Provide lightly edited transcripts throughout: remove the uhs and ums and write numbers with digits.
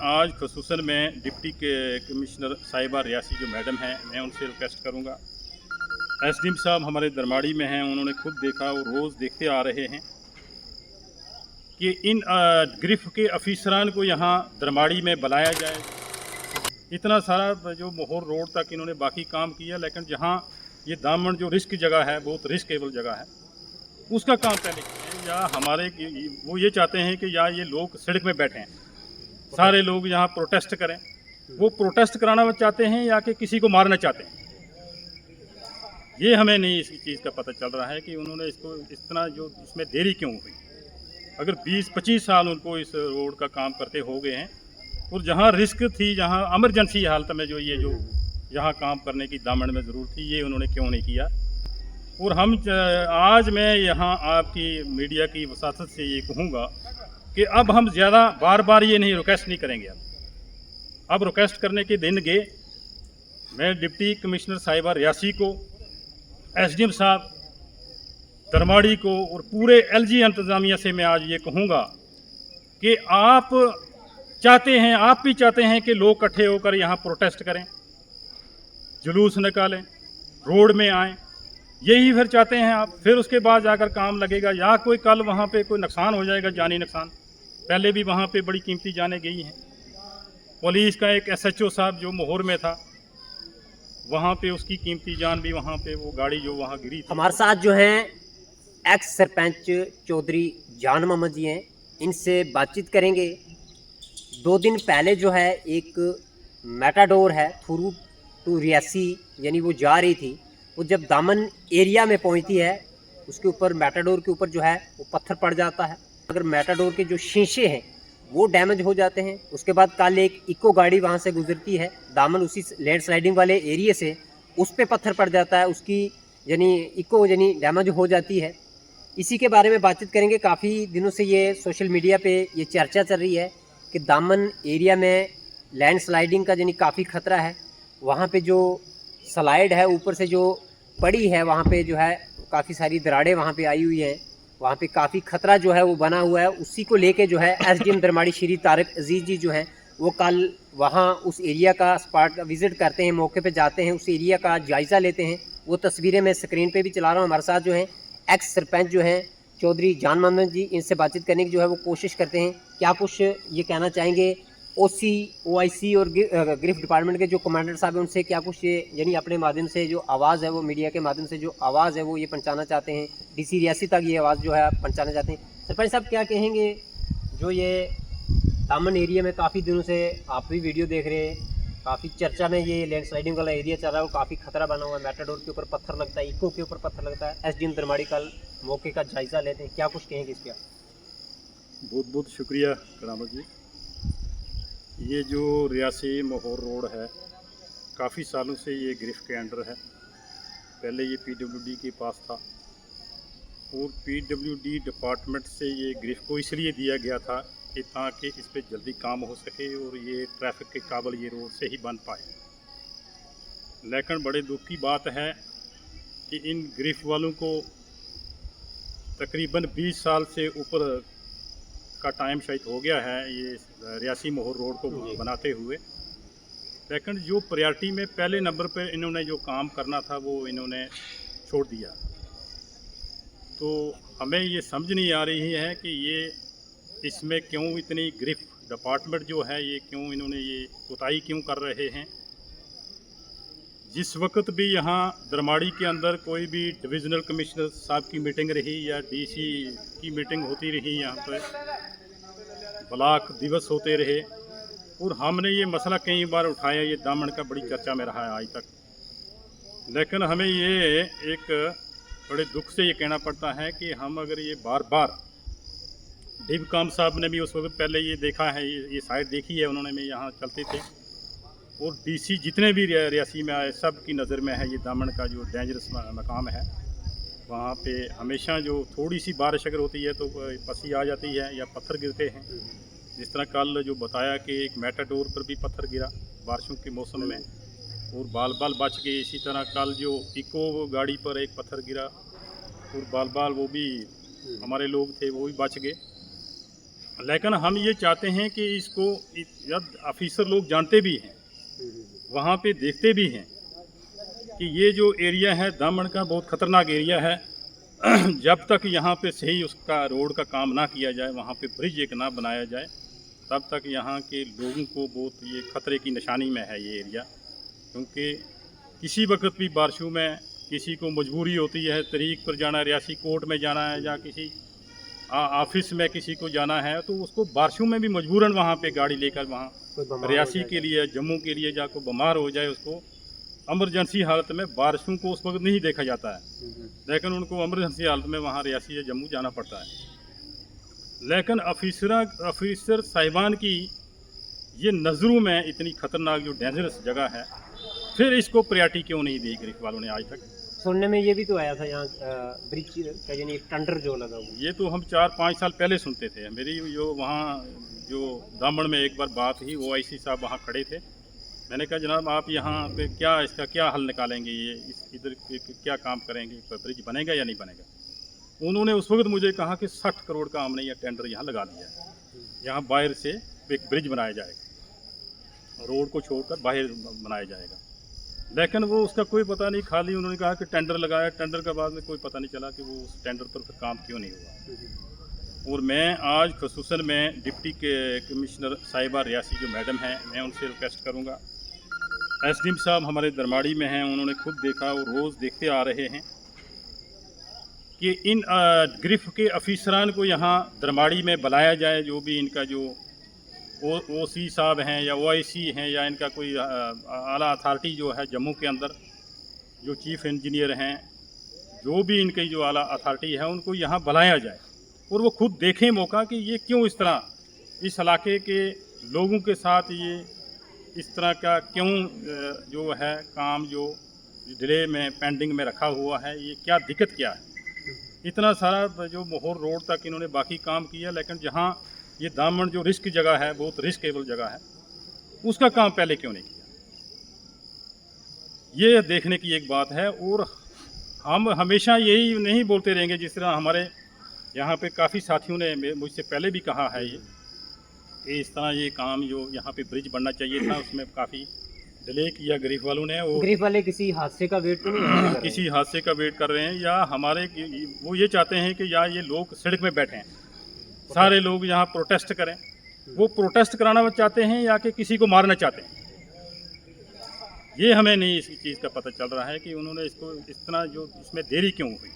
आज खसूसन मैं डिप्टी के कमिश्नर साहिबा रियासी जो मैडम हैं, मैं उनसे रिक्वेस्ट करूंगा। एसडीएम साहब हमारे दरमाड़ी में हैं, उन्होंने खुद देखा और रोज़ देखते आ रहे हैं कि इन गिरफ्त के अफीसरान को यहाँ दरमाड़ी में बुलाया जाए। इतना सारा जो मोहर रोड तक इन्होंने बाकी काम किया, लेकिन जहाँ ये दामन जो रिस्क जगह है, बहुत रिस्केबल जगह है, उसका काम पहले किए। या हमारे वो ये चाहते हैं कि या ये लोग सड़क में बैठे हैं, सारे लोग यहाँ प्रोटेस्ट करें। वो प्रोटेस्ट कराना चाहते हैं या कि किसी को मारना चाहते हैं, ये हमें नहीं इस चीज़ का पता चल रहा है कि उन्होंने इसको इतना जो इसमें देरी क्यों हुई। अगर 20-25 साल उनको इस रोड का काम करते हो गए हैं, और जहाँ रिस्क थी, जहाँ इमरजेंसी हालत में जो ये जो यहाँ काम करने की दामन में ज़रूरत थी, ये उन्होंने क्यों नहीं किया। और हम आज मैं यहाँ आपकी मीडिया की वसातत से ये कहूँगा कि अब हम ज़्यादा बार बार ये नहीं रिक्वेस्ट नहीं करेंगे। अब रिक्वेस्ट करने के दिन गए। मैं डिप्टी कमिश्नर साहिबा रियासी को, एसडीएम साहब दरमाड़ी को और पूरे एलजी इंतज़ामिया से मैं आज ये कहूँगा कि आप चाहते हैं, आप भी चाहते हैं कि लोग इकट्ठे होकर यहाँ प्रोटेस्ट करें, जुलूस निकालें, रोड में आएँ, यही फिर चाहते हैं आप। फिर उसके बाद जाकर काम लगेगा, या कोई कल वहाँ पे कोई नुकसान हो जाएगा, जानी नुकसान। पहले भी वहाँ पे बड़ी कीमती जानें गई हैं। पुलिस का एक एसएचओ साहब जो मोहर में था, वहाँ पे उसकी कीमती जान भी वहाँ पे वो गाड़ी जो वहाँ गिरी थी। हमारे साथ जो हैं एक्स सरपंच चौधरी जान मोहम्मद जी हैं, इनसे बातचीत करेंगे। 2 दिन पहले जो है एक मेटाडोर है थ्रू टू रियासी, यानी वो जा रही थी, वो जब दामन एरिया में पहुंचती है, उसके ऊपर मेटाडोर के ऊपर जो है वो पत्थर पड़ जाता है। अगर मेटाडोर के जो शीशे हैं वो डैमेज हो जाते हैं। उसके बाद कल एक इको गाड़ी वहाँ से गुजरती है, दामन उसी लैंड स्लाइडिंग वाले एरिया से, उस पर पत्थर पड़ जाता है, उसकी यानी इको यानी डैमेज हो जाती है। इसी के बारे में बातचीत करेंगे। काफ़ी दिनों से ये सोशल मीडिया पे ये चर्चा चल रही है कि दामन एरिया में लैंड स्लाइडिंग का यानी काफ़ी ख़तरा है। वहाँ पे जो स्लाइड है ऊपर से जो पड़ी है, वहाँ पे जो है काफ़ी सारी दरारें वहाँ पे आई हुई हैं, वहाँ पे काफ़ी ख़तरा जो है वो बना हुआ है। उसी को लेके जो है एसडीएम दरमाड़ी श्री तारिक अजीज़ जी जो हैं वो कल वहाँ उस एरिया का स्पॉट विज़िट करते हैं, मौके पे जाते हैं, उस एरिया का जायज़ा लेते हैं। वो तस्वीरें मैं स्क्रीन पे भी चला रहा हूँ। हमारे साथ जो हैं एक्स सरपंच जो हैं चौधरी जान मोहम्मद जी, इनसे बातचीत करने की जो है वो कोशिश करते हैं। क्या कुछ ये कहना चाहेंगे ओसी, ओआईसी और गिरफ्त डिपार्टमेंट के जो कमांडर साहब हैं, उनसे क्या कुछ ये यानी अपने माध्यम से जो आवाज़ है वो मीडिया के माध्यम से जो आवाज़ है वो ये पहुंचाना चाहते हैं, डीसी रियासी तक ये आवाज़ जो है पहुंचाना चाहते हैं। सरपंच साहब क्या कहेंगे, जो ये दामन एरिया में काफ़ी दिनों से आप भी वीडियो देख रहे हैं, काफ़ी चर्चा में ये लैंड स्लाइडिंग वाला एरिया चल रहा है और काफ़ी खतरा बना हुआ है, मेटाडोर के ऊपर पत्थर लगता है, इको के ऊपर पत्थर लगता है। एसडीएम दरमाड़ी कल मौके का जायज़ा लेते हैं, क्या कुछ कहेंगे इस पर? बहुत बहुत शुक्रिया करामत जी। ये जो रियासी मोहर रोड है, काफ़ी सालों से ये गिरफ्त के अंडर है। पहले ये पीडब्ल्यूडी के पास था, और पीडब्ल्यूडी डिपार्टमेंट से ये गिरफ्त को इसलिए दिया गया था कि ताकि इस पर जल्दी काम हो सके और ये ट्रैफिक के काबिल ये रोड से ही बन पाए। लेकिन बड़े दुख की बात है कि इन गिरफ्त वालों को तकरीबन 20 साल से ऊपर का टाइम शायद हो गया है ये रियासी मोहर रोड को बनाते हुए। लेकिन जो प्रायोरिटी में पहले नंबर पर इन्होंने जो काम करना था वो इन्होंने छोड़ दिया। तो हमें ये समझ नहीं आ रही है कि ये इसमें क्यों इतनी गिरफ्त डिपार्टमेंट जो है ये क्यों इन्होंने ये कोताही क्यों कर रहे हैं। जिस वक्त भी यहाँ दरमाड़ी के अंदर कोई भी डिविज़नल कमिश्नर साहब की मीटिंग रही या डीसी की मीटिंग होती रही, यहाँ पर ब्लॉक दिवस होते रहे, और हमने ये मसला कई बार उठाया, ये दामन का बड़ी चर्चा में रहा है आज तक। लेकिन हमें ये एक बड़े दुख से ये कहना पड़ता है कि हम अगर ये बार बार, डिव काम साहब ने भी उस वक्त पहले ये देखा है, ये साइड देखी है उन्होंने, में यहाँ चलते थे, और डीसी जितने भी रियासी में आए सब की नज़र में है ये दामन का जो डेंजरस मकाम है। वहाँ पे हमेशा जो थोड़ी सी बारिश अगर होती है तो पसी आ जाती है या पत्थर गिरते हैं। जिस तरह कल जो बताया कि एक मेटाडोर पर भी पत्थर गिरा बारिशों के मौसम में और बाल बाल बच गए। इसी तरह कल जो इको गाड़ी पर एक पत्थर गिरा और बाल बाल वो भी हमारे लोग थे वो भी बच गए। लेकिन हम ये चाहते हैं कि इसको जब ऑफिसर लोग जानते भी हैं, वहाँ पे देखते भी हैं कि ये जो एरिया है दामन का बहुत ख़तरनाक एरिया है। जब तक यहाँ पे सही उसका रोड का काम ना किया जाए, वहाँ पे ब्रिज एक ना बनाया जाए, तब तक यहाँ के लोगों को बहुत ये ख़तरे की निशानी में है ये एरिया। क्योंकि किसी वक्त भी बारिशों में किसी को मजबूरी होती है तरीक पर जाना, रियासी कोर्ट में जाना है या किसी ऑफिस में किसी को जाना है, तो उसको बारिशों में भी मजबूरन वहाँ पे गाड़ी लेकर वहाँ रियासी के लिए, जम्मू के लिए जाकर बीमार हो जाए, उसको इमरजेंसी हालत में बारिशों को उस वक्त नहीं देखा जाता है, लेकिन उनको इमरजेंसी हालत में वहाँ रियासी या जम्मू जाना पड़ता है। लेकिन ऑफिसर साहिबान की ये नज़रों में इतनी ख़तरनाक जो डेंजरस जगह है, फिर इसको प्रायोरिटी क्यों नहीं दी ग्रिफ वालों ने आज तक। सुनने में ये भी तो आया था यहाँ ब्रिज का यानी टेंडर जो लगा हुआ, ये तो हम 4-5 साल पहले सुनते थे। मेरी जो वहाँ जो दामन में एक बार बात हुई, OIC साहब वहाँ खड़े थे। मैंने कहा जनाब आप यहाँ पे क्या इसका क्या हल निकालेंगे, ये इधर क्या काम करेंगे, ब्रिज बनेगा या नहीं बनेगा। उन्होंने उस वक्त मुझे कहा कि 60 करोड़ का हमने यह टेंडर यहाँ लगा दिया है, यहाँ बाहर से एक ब्रिज बनाया जाएगा, रोड को छोड़कर बाहर बनाया जाएगा। लेकिन वो उसका कोई पता नहीं, खाली उन्होंने कहा कि टेंडर लगाया, टेंडर के बाद में कोई पता नहीं चला कि वो उस टेंडर पर फिर काम क्यों नहीं हुआ। और मैं आज खसूसन में डिप्टी कमिश्नर साहिबा रियासी जो मैडम हैं, मैं उनसे रिक्वेस्ट करूँगा, SDM साहब हमारे दरमाड़ी में हैं, उन्होंने खुद देखा और रोज़ देखते आ रहे हैं कि इन ग्रिफ के अफिसरान को यहाँ दरमाड़ी में बुलाया जाए। जो भी इनका जो OC साहब हैं या OIC हैं या इनका कोई आला अथॉरिटी जो है जम्मू के अंदर, जो चीफ़ इंजीनियर हैं, जो भी इनकी जो आला अथॉरिटी है, उनको यहाँ बुलाया जाए और वो खुद देखें मौका कि ये क्यों इस तरह इस इलाके के लोगों के साथ ये इस तरह का क्यों जो है काम जो डिले में पेंडिंग में रखा हुआ है, ये क्या दिक्कत क्या है। इतना सारा जो मोहर रोड तक इन्होंने बाकी काम किया, लेकिन जहाँ ये दामन जो रिस्क जगह है, बहुत रिस्केबल जगह है, उसका काम पहले क्यों नहीं किया, ये देखने की एक बात है। और हम हमेशा यही नहीं बोलते रहेंगे, जिस तरह हमारे यहाँ पे काफ़ी साथियों ने मुझसे पहले भी कहा है ये कि इस तरह ये काम जो यहाँ पे ब्रिज बनना चाहिए था, उसमें काफ़ी डिले किया ग्रिफ वालों ने। और ग्रिफ वाले किसी हादसे का वेट तो नहीं कर रहे? किसी हादसे का वेट कर रहे हैं, या हमारे वो ये चाहते हैं कि या ये लोग सड़क में बैठे हैं, सारे लोग यहाँ प्रोटेस्ट करें। वो प्रोटेस्ट कराना चाहते हैं या कि किसी को मारना चाहते हैं, ये हमें नहीं इस चीज़ का पता चल रहा है कि उन्होंने इसको इस तरह जो इसमें देरी क्यों हुई।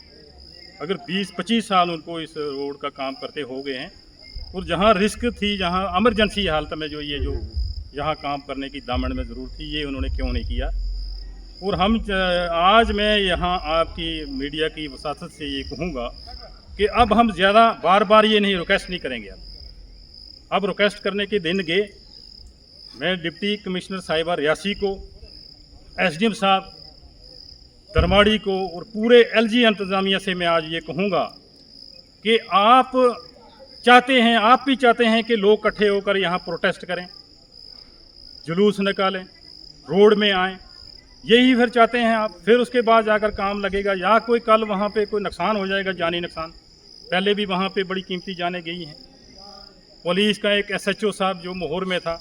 अगर 20-25 साल उनको इस रोड का काम करते हो गए हैं, और जहाँ रिस्क थी, जहाँ इमरजेंसी हालत में जो ये जो यहाँ काम करने की दामन में ज़रूरत थी, ये उन्होंने क्यों नहीं किया। और हम आज मैं यहाँ आपकी मीडिया की वसातत से ये कहूँगा कि अब हम ज़्यादा बार बार ये नहीं रिक्वेस्ट नहीं करेंगे। अब रिक्वेस्ट करने के दिन गए। मैं डिप्टी कमिश्नर साहिबा रियासी को, SDM साहब दरमाड़ी को और पूरे LG इंतज़ामिया से मैं आज ये कहूँगा कि आप चाहते हैं, आप भी चाहते हैं कि लोग इकट्ठे होकर यहाँ प्रोटेस्ट करें, जुलूस निकालें, रोड में आएँ, यही फिर चाहते हैं आप। फिर उसके बाद जाकर काम लगेगा, या कोई कल वहाँ पे कोई नुकसान हो जाएगा, जानी नुकसान। पहले भी वहाँ पे बड़ी कीमती जानें गई हैं। पुलिस का एक SHO साहब जो मोहर में था,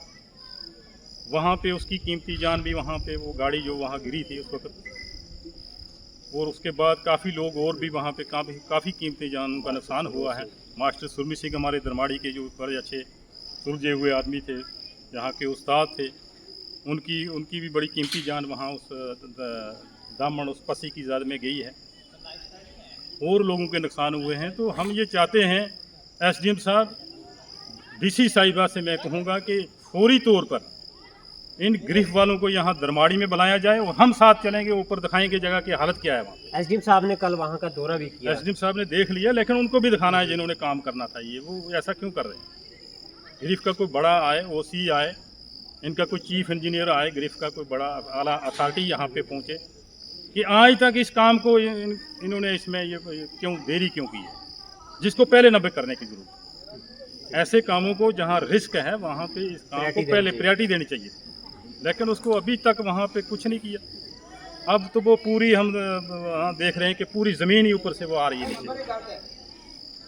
वहाँ पे उसकी कीमती जान भी वहाँ पे वो गाड़ी जो वहाँ गिरी थी उस वक्त, और उसके बाद काफ़ी लोग और भी वहाँ पे काफ़ी कीमती जान उनका नुकसान हुआ है। मास्टर सुरमी सिंह हमारे दरमाड़ी के जो बड़े अच्छे सुलझे हुए आदमी थे, यहाँ के उस्ताद थे, उनकी भी बड़ी कीमती जान वहाँ उस दामन उस पसी की ज़द में गई है, और लोगों के नुकसान हुए हैं। तो हम ये चाहते हैं SDM साहब, DC साहिबा से मैं कहूँगा कि फौरी तौर पर इन ग्रिफ वालों को यहाँ दरमाड़ी में बुलाया जाए, और हम साथ चलेंगे, ऊपर दिखाएंगे जगह की हालत क्या है वहाँ। SDM साहब ने कल वहाँ का दौरा भी किया। SDM साहब ने देख लिया, लेकिन उनको भी दिखाना है जिन्होंने काम करना था, ये वो ऐसा क्यों कर रहे हैं। ग्रिफ का कोई बड़ा आए, OC आए, इनका कोई चीफ इंजीनियर आए, ग्रिफ का कोई बड़ा आला अथॉरिटी यहाँ पे पहुँचे कि आज तक इस काम को इन्होंने इसमें ये क्यों देरी क्यों की है, जिसको पहले नब्बे करने की जरूरत है। ऐसे कामों को जहाँ रिस्क है वहाँ पे इस काम को पहले प्रायोरिटी देनी चाहिए, लेकिन उसको अभी तक वहाँ पे कुछ नहीं किया। अब तो वो पूरी हम देख रहे हैं कि पूरी ज़मीन ही ऊपर से वो आ रही है नीचे,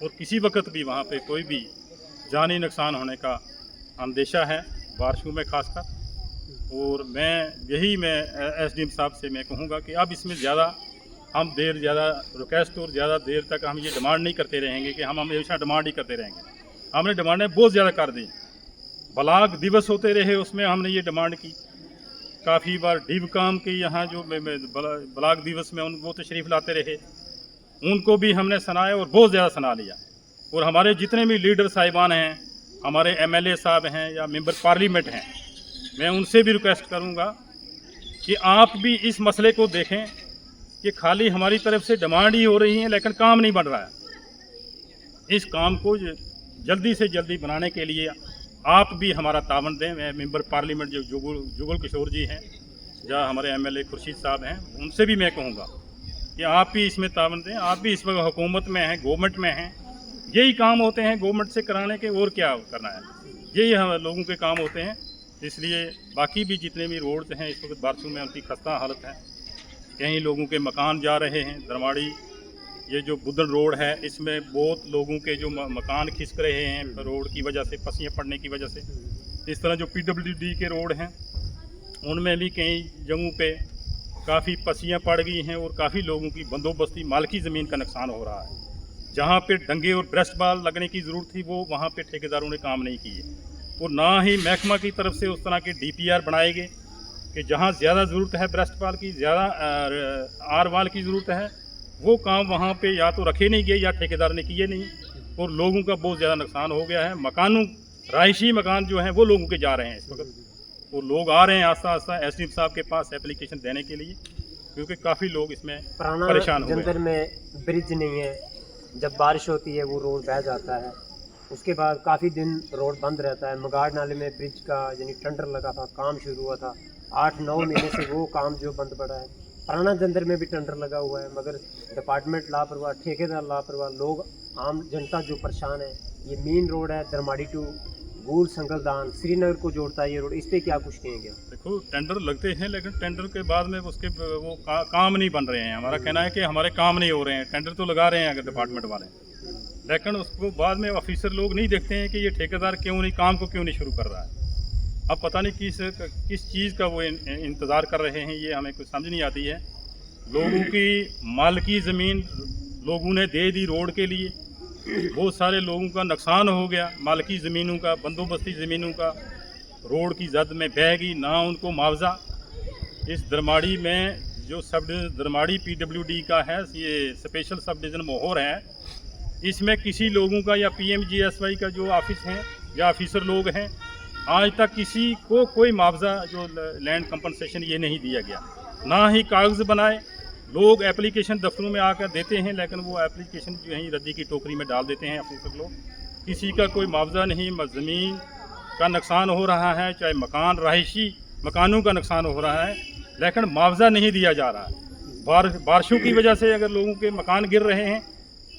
और किसी वक्त भी वहाँ पे कोई भी जानी नुकसान होने का अंदेशा है बारिशों में खासकर। और मैं एसडीएम साहब से मैं कहूँगा कि अब इसमें ज़्यादा हम ज़्यादा रिक्वेस्ट और ज़्यादा देर तक हम ये डिमांड नहीं करते रहेंगे कि हम हमेशा डिमांड ही करते रहेंगे। हमने डिमांडें बहुत ज़्यादा कर दी। ब्लॉक दिवस होते रहे, उसमें हमने ये डिमांड की। काफ़ी बार डीवकाम के यहाँ जो ब्लॉक दिवस में वो तशरीफ़ लाते रहे, उनको भी हमने सुनाया और बहुत ज़्यादा सुना लिया। और हमारे जितने भी लीडर साहिबान हैं, हमारे एमएलए साहब हैं या मेंबर पार्लियामेंट हैं, मैं उनसे भी रिक्वेस्ट करूंगा कि आप भी इस मसले को देखें कि खाली हमारी तरफ से डिमांड ही हो रही है लेकिन काम नहीं बन रहा है। इस काम को जल्दी से जल्दी बनाने के लिए आप भी हमारा तावन दें। मैं मेंबर पार्लियामेंट जो जुगल किशोर जी हैं या हमारे एमएलए खुर्शीद साहब हैं, उनसे भी मैं कहूँगा कि आप भी इसमें तावन दें। आप भी इस वक्त हुकूमत में हैं, गवर्नमेंट में हैं, यही काम होते हैं गवर्नमेंट से कराने के, और क्या करना है, यही हम लोगों के काम होते हैं। इसलिए बाकी भी जितने भी रोड्स हैं इस वक्त बारिशों में उनकी खस्ता हालत है। कहीं लोगों के मकान जा रहे हैं। दरमाड़ी ये जो बुदन रोड है, इसमें बहुत लोगों के जो मकान खिसक रहे हैं रोड की वजह से, पसियाँ पड़ने की वजह से। इस तरह जो पीडब्ल्यूडी के रोड हैं उनमें भी कई जगहों पे काफ़ी पसियाँ पड़ गई हैं और काफ़ी लोगों की बंदोबस्ती मालकी ज़मीन का नुकसान हो रहा है। जहाँ पे डंगे और ब्रेस्ट बाल लगने की ज़रूरत थी वो वहाँ पे ठेकेदारों ने काम नहीं किए। और ना ही महकमा की तरफ से उस तरह के डीपीआर बनाए गए कि जहाँ ज़्यादा ज़रूरत है ब्रेस्ट बाल की, ज़्यादा आर वाल की ज़रूरत है, वो काम वहाँ पे या तो रखे नहीं गए या ठेकेदार ने किए नहीं, और लोगों का बहुत ज़्यादा नुकसान हो गया है। रहायशी मकान जो हैं वो लोगों के जा रहे हैं इस वक्त, और लोग आ रहे हैं आस्ता आस्ता एसडीएम साहब के पास एप्लीकेशन देने के लिए, क्योंकि काफ़ी लोग इसमें परेशान हो गए। जंतर में ब्रिज नहीं है, जब बारिश होती है वो रोड बह जाता है, उसके बाद काफ़ी दिन रोड बंद रहता है। मगाड़ नाले में ब्रिज का यानी टेंडर लगा था, काम शुरू हुआ था, 8-9 महीने से वो काम जो बंद पड़ा है। पुराना जंतर में भी टेंडर लगा हुआ है, मगर डिपार्टमेंट लापरवाह, ठेकेदार लापरवाह, लोग आम जनता जो परेशान है। ये मेन रोड है दरमाड़ी टू गूल संगलदान श्रीनगर को जोड़ता है ये रोड, इस पर क्या कुछ कहेंगे? देखो, टेंडर लगते हैं लेकिन टेंडर के बाद में उसके वो काम नहीं बन रहे हैं। हमारा कहना है कि हमारे काम नहीं हो रहे हैं। टेंडर तो लगा रहे हैं अगर डिपार्टमेंट वाले, लेकिन उसको बाद में ऑफिसर लोग नहीं देखते हैं कि ये ठेकेदार काम को क्यों नहीं शुरू कर रहा है। अब पता नहीं किस चीज़ का वो इंतज़ार कर रहे हैं, ये हमें कुछ समझ नहीं आती है। लोगों की मालकी ज़मीन लोगों ने दे दी रोड के लिए, बहुत सारे लोगों का नुकसान हो गया, मालकी ज़मीनों का, बंदोबस्ती ज़मीनों का रोड की जद में बह गई, ना उनको मुआवजा। इस दरमाड़ी में जो सब डिवीज़न दरमाड़ी पीडब्ल्यूडी का है, ये स्पेशल सब डिवीज़न मोहर है, इसमें किसी लोगों का या पीएमजीएसवाई का जो ऑफिस हैं या ऑफिसर लोग हैं, आज तक किसी को कोई मुआवजा जो लैंड कंपनसेशन ये नहीं दिया गया। ना ही कागज़ बनाए, लोग एप्लीकेशन दफ्तरों में आकर देते हैं लेकिन वो एप्लीकेशन जो है रद्दी की टोकरी में डाल देते हैं ऑफिसर लोग। किसी का कोई मुआवजा नहीं, ज़मीन का नुकसान हो रहा है, चाहे रहायशी मकानों का नुकसान हो रहा है, लेकिन मुआवजा नहीं दिया जा रहा है। बारिशों की वजह से अगर लोगों के मकान गिर रहे हैं,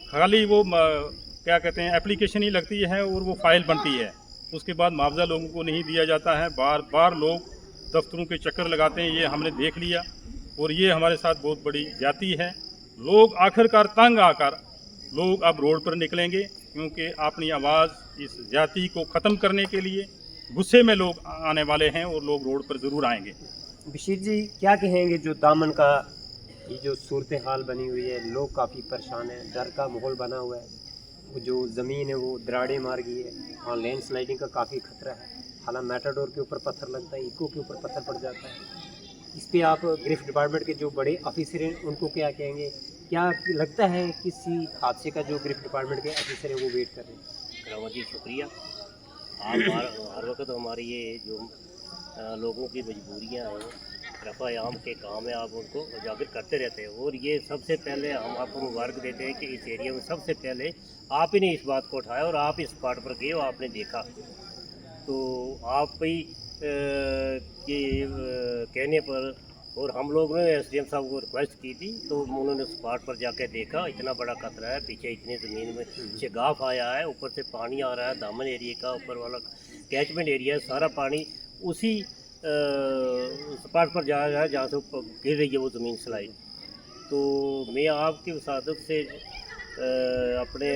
खाली वो क्या कहते हैं एप्लीकेशन ही लगती है और वो फाइल बनती है, उसके बाद मुआवजा लोगों को नहीं दिया जाता है। बार बार लोग दफ्तरों के चक्कर लगाते हैं, ये हमने देख लिया, और ये हमारे साथ बहुत बड़ी ज्यादती है। लोग आखिरकार तंग आकर लोग अब रोड पर निकलेंगे, क्योंकि अपनी आवाज़ इस ज्यादती को ख़त्म करने के लिए गुस्से में लोग आने वाले हैं और लोग रोड पर ज़रूर आएंगे। बशीर जी, क्या कहेंगे जो दामन का ये जो सूरत हाल बनी हुई है, लोग काफ़ी परेशान हैं, डर का माहौल बना हुआ है, वो जो ज़मीन है वो दराड़े मार गई है, वहाँ लैंड स्लाइडिंग का काफ़ी खतरा है। हालांकि मेटाडोर के ऊपर पत्थर लगता है, इको के ऊपर पत्थर पड़ जाता है। इस पर आप गिरफ्त डिपार्टमेंट के जो बड़े ऑफिसर हैं उनको क्या कहेंगे? क्या लगता है किसी हादसे का जो गिरफ्त डिपार्टमेंट के ऑफिसर हैं वो वेट कर रहे हैं? रावत जी शुक्रिया। आप हर वक्त हमारी ये जो लोगों की मजबूरियां हैं, रफ़ा-ए-आम के काम है, आप उनको उजागर करते रहते हैं। और ये सबसे पहले हम आपको मुबारक देते हैं कि इस एरिया में सबसे पहले आप ही ने इस बात को उठाया और आप इस स्पॉट पर गए और आपने देखा। तो आप ही के कहने पर और हम लोग ने एसडीएम साहब को रिक्वेस्ट की थी, तो उन्होंने स्पॉट पर जाकर देखा, इतना बड़ा खतरा है, पीछे इतनी ज़मीन में शिगाफ आया है, ऊपर से पानी आ रहा है, दामन एरिया का ऊपर वाला कैचमेंट एरिया है, सारा पानी उसी स्पॉट पर जा रहा है जहाँ से गिर रही है वो ज़मीन स्लाइड। तो मैं आपकी वसादत से अपने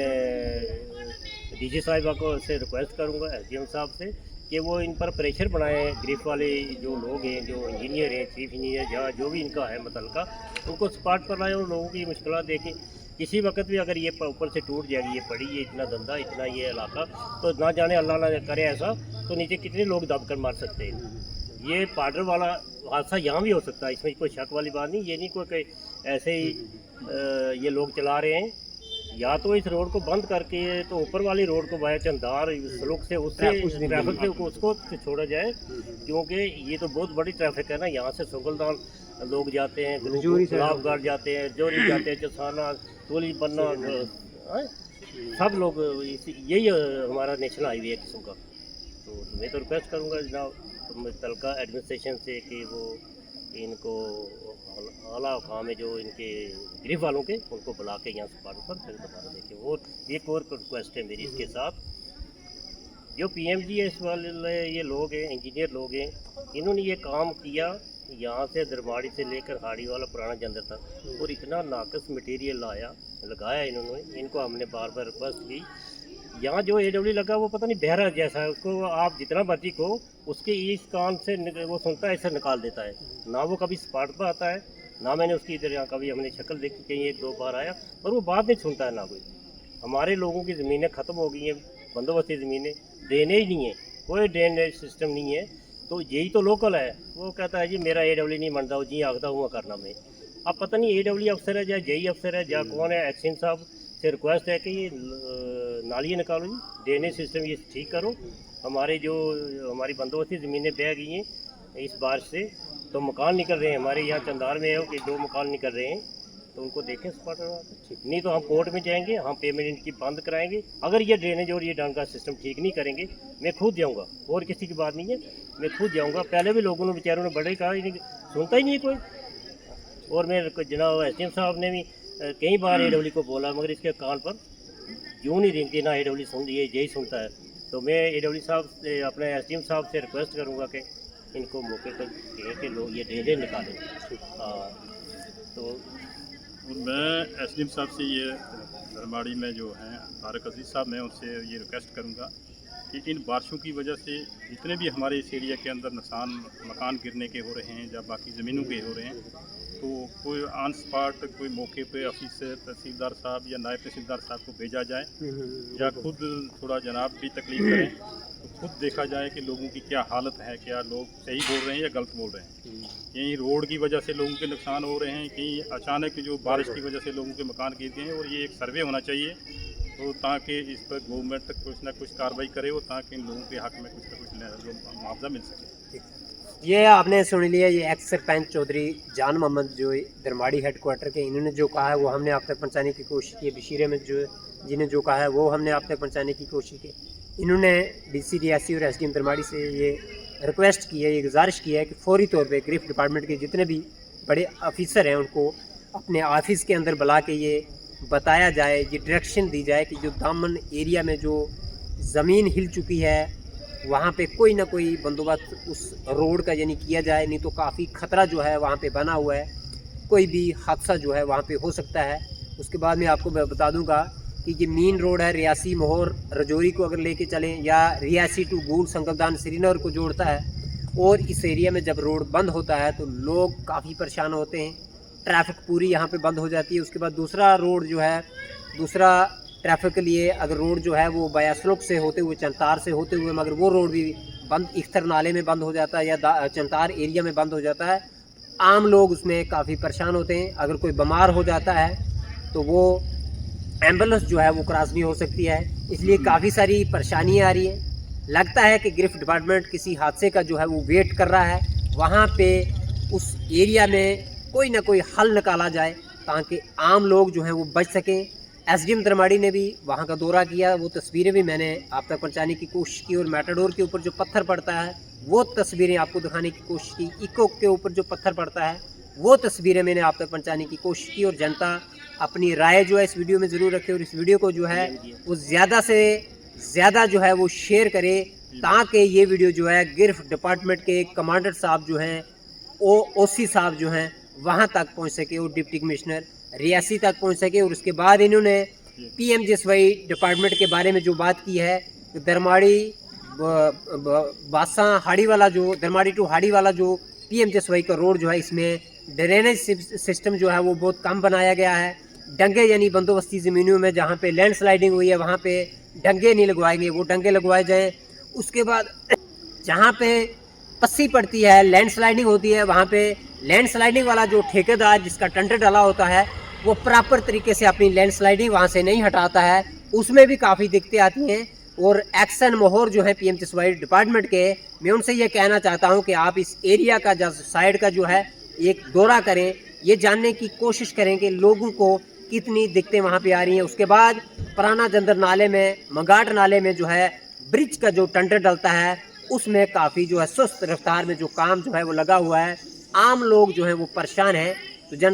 डीसी साहिबा को से रिक्वेस्ट करूँगा, एसडीएम साहब से, कि वो इन पर प्रेशर बनाएं। गिरफ्त वाले जो लोग हैं, जो इंजीनियर हैं, चीफ इंजीनियर जहाँ जो भी इनका है मुतलका, उनको स्पॉट पर लाएं और लोगों की मुश्किलात देखें। किसी वक्त भी अगर ये ऊपर से टूट जाएगी, ये पड़ी, ये इतना धंधा, इतना ये इलाका, तो ना जाने अल्लाह ना करे ऐसा, तो नीचे कितने लोग दब कर मार सकते हैं। ये पार्डर वाला हादसा यहाँ भी हो सकता है, इसमें कोई शक वाली बात नहीं। ये नहीं कोई ऐसे ही ये लोग चला रहे हैं। या तो इस रोड को बंद करके तो ऊपर वाली रोड को वाया चंदार सड़क से उससे ट्रैफिक से उसको छोड़ा जाए, क्योंकि ये तो बहुत बड़ी ट्रैफिक है ना। यहाँ से सुगलदान लोग जाते हैं, गुलाबगढ़ जाते हैं, जोरी जाते हैं, चसाना, टोली बन्ना, सब लोग यही हमारा नेशनल हाईवे है किस्म का। तो मैं तो रिक्वेस्ट करूँगा जनाब तलका एडमिनिस्ट्रेशन से कि वो इनको आला काम है जो इनके गिरफ्त वालों के, उनको बुला के यहाँ से पार्ट पर फिर दोबारा देखें। और एक और रिक्वेस्ट है मेरी इसके साथ, जो PMGS वाले ये लोग हैं, इंजीनियर लोग हैं, इन्होंने ये काम किया यहाँ से दरबाड़ी से लेकर हाड़ी वाला पुराना जंदर तक, और इतना नाकस मटेरियल लगाया इन्होंने। इनको हमने बार बार रिक्वेस्ट की, यहाँ जो AW लगा वो पता नहीं बहरा जैसा है, उसको आप जितना मर्जी को उसके इस कान से वो सुनता है, ऐसे निकाल देता है ना। वो कभी स्पॉट पर आता है ना, मैंने उसकी इधर यहाँ कभी हमने शक्ल देखी, कहीं एक दो बार आया, पर वो बात नहीं सुनता है ना कोई। हमारे लोगों की ज़मीनें ख़त्म हो गई हैं, बंदोबस्ती ज़मीनें देने ही नहीं है, कोई ड्रेनेज सिस्टम नहीं है। तो यही तो लोकल है, वो कहता है जी मेरा AW नहीं बनता, जी आखता हुआ करना में। अब पता नहीं AW अफसर है या JE अफसर है या कौन है। एक्शन साहब से रिक्वेस्ट है कि ये नालियाँ निकालो जी, ड्रेनेज सिस्टम ये ठीक करो। हमारी बंदोबस्ती ज़मीनें बह गई हैं इस बारिश से, तो मकान निकल रहे हैं हमारे यहाँ चंदार में है कि 2 मकान निकल रहे हैं, तो उनको देखें स्पॉट। नहीं तो हम कोर्ट में जाएंगे, हम पेमेंट इनकी बंद कराएंगे। अगर ये ड्रेनेज और ये ढंग का सिस्टम ठीक नहीं करेंगे, मैं खुद जाऊँगा, और किसी की बात नहीं है, मैं खुद जाऊँगा। पहले भी लोगों ने बेचारों ने बड़े कहा, सुनता ही नहीं कोई। और मैं जनाब SDM साहब ने भी कई बार AW को बोला, मगर इसके कान पर क्यों नहीं रिंगती, ना AW सुन, ये यही सुनता है। तो मैं AW साहब से, अपने SDM साहब से रिक्वेस्ट करूँगा कि इनको मौके पर कहें कि लोग ये ड्रेनेज निकालें। तो और मैं SDM साहब से ये दरबाड़ी में जो हैं तारक अजीज़ साहब, मैं उनसे ये रिक्वेस्ट करूँगा कि इन बारिशों की वजह से जितने भी हमारे इस एरिया के अंदर नुकसान मकान गिरने के हो रहे हैं या बाकी ज़मीनों के हो रहे हैं, तो कोई ऑन स्पॉट कोई मौके पे ऑफिसर तहसीलदार साहब या नायब तहसीलदार साहब को भेजा जाए, या खुद थोड़ा जनाब भी तकलीफ करें, तो खुद देखा जाए कि लोगों की क्या हालत है, क्या लोग सही बोल रहे हैं या गलत बोल रहे हैं। कहीं रोड की वजह से लोगों के नुकसान हो रहे हैं, कहीं अचानक जो बारिश की वजह से लोगों के मकान गिरते हैं, और ये एक सर्वे होना चाहिए, तो ताकि इस पर गवर्नमेंट कुछ ना कुछ कार्रवाई करे, और ताकि इन लोगों के हक में कुछ ना कुछ मुआवजा मिल सके। ये आपने सुन लिया, ये एक्स सरपंच चौधरी जान मोहम्मद जो दरमाड़ी हेडक्वार्टर के, इन्होंने जो कहा है वो हमने आप तक पहुंचाने की कोशिश की। बशीर अहमद जो जिन्हें जो कहा है वो हमने आप तक पहुंचाने की कोशिश की। इन्होंने DC रियासी और SDM दरमाड़ी से ये रिक्वेस्ट की है, ये गुजारिश की है कि फौरी तौर पे गिरफ्त डिपार्टमेंट के जितने भी बड़े ऑफिसर हैं उनको अपने ऑफिस के अंदर बुला के ये बताया जाए, ये डायरेक्शन दी जाए कि जो दामन एरिया में जो ज़मीन हिल चुकी है वहाँ पे कोई ना कोई बंदोबस्त उस रोड का यानी किया जाए, नहीं तो काफ़ी ख़तरा जो है वहाँ पे बना हुआ है, कोई भी हादसा जो है वहाँ पे हो सकता है। उसके बाद में आपको मैं बता दूंगा कि ये मेन रोड है, रियासी मोहर रजौरी को अगर लेके चलें, या रियासी टू गूल संगलदान श्रीनगर को जोड़ता है, और इस एरिया में जब रोड बंद होता है तो लोग काफ़ी परेशान होते हैं, ट्रैफिक पूरी यहाँ पे बंद हो जाती है। उसके बाद दूसरा रोड जो है, दूसरा ट्रैफिक के लिए अगर रोड जो है वो बयासलुक से होते हुए चंतार से होते हुए, मगर वो रोड भी बंद, इख्तर नाले में बंद हो जाता है या चंतार एरिया में बंद हो जाता है। आम लोग उसमें काफ़ी परेशान होते हैं। अगर कोई बीमार हो जाता है तो वो एम्बुलेंस जो है वो क्रॉस नहीं हो सकती है, इसलिए काफ़ी सारी परेशानियाँ आ रही है। लगता है कि गिरफ्त डिपार्टमेंट किसी हादसे का जो है वो वेट कर रहा है, वहाँ पे उस एरिया में कोई ना कोई हल निकाला जाए ताकि आम लोग जो हैं वो बच सकें। SDM दरमाड़ी ने भी वहाँ का दौरा किया, वो तस्वीरें भी मैंने आप तक पहुँचाने की कोशिश की, और मैटाडोर के ऊपर जो पत्थर पड़ता है वो तस्वीरें आपको दिखाने की कोशिश की, इको के ऊपर जो पत्थर पड़ता है वो तस्वीरें मैंने आप तक पहुँचाने की कोशिश की। और जनता अपनी राय जो है इस वीडियो में ज़रूर रखे, और इस वीडियो को जो है वो ज़्यादा से ज़्यादा जो है वो शेयर करे, ताकि ये वीडियो जो है गिरफ्त डिपार्टमेंट के कमांडर साहब जो हैं, OC साहब जो हैं वहाँ तक पहुँच सके, और डिप्टी कमिश्नर रियासी तक पहुँच सके। और उसके बाद इन्होंने पीएमजीएसवाई डिपार्टमेंट के बारे में जो बात की है, तो दरमाड़ी बासा हाड़ी वाला जो दरमाड़ी टू हाड़ी वाला जो पीएमजीएसवाई का रोड जो है, इसमें ड्रेनेज सिस्टम जो है वो बहुत कम बनाया गया है। डंगे यानी बंदोबस्ती ज़मीनों में जहाँ पे लैंडस्लाइडिंग हुई है वहाँ पे डंगे नहीं लगवाएंगे, वो डंगे लगवाए जाएँ। उसके बाद जहाँ पे पस्सी पड़ती है, लैंडस्लाइडिंग होती है, वहाँ पे लैंडस्लाइडिंग वाला जो ठेकेदार जिसका टेंडर डाला होता है वो प्रॉपर तरीके से अपनी लैंडस्लाइडिंग वहाँ से नहीं हटाता है, उसमें भी काफ़ी दिक्कतें आती हैं। और एक्शन मोहर जो है पीएमजीएसवाई डिपार्टमेंट के, मैं उनसे ये कहना चाहता हूँ कि आप इस एरिया का जो साइड का जो है एक दौरा करें, ये जानने की कोशिश करें कि लोगों को कितनी दिक्कतें वहाँ पे आ रही हैं। उसके बाद पुराना जंदर नाले में, मंगाट नाले में जो है ब्रिज का जो टेंडर डलता है उसमें काफ़ी जो है सुस्त रफ्तार में जो काम जो है वो लगा हुआ है, आम लोग जो है वो परेशान हैं। तो जन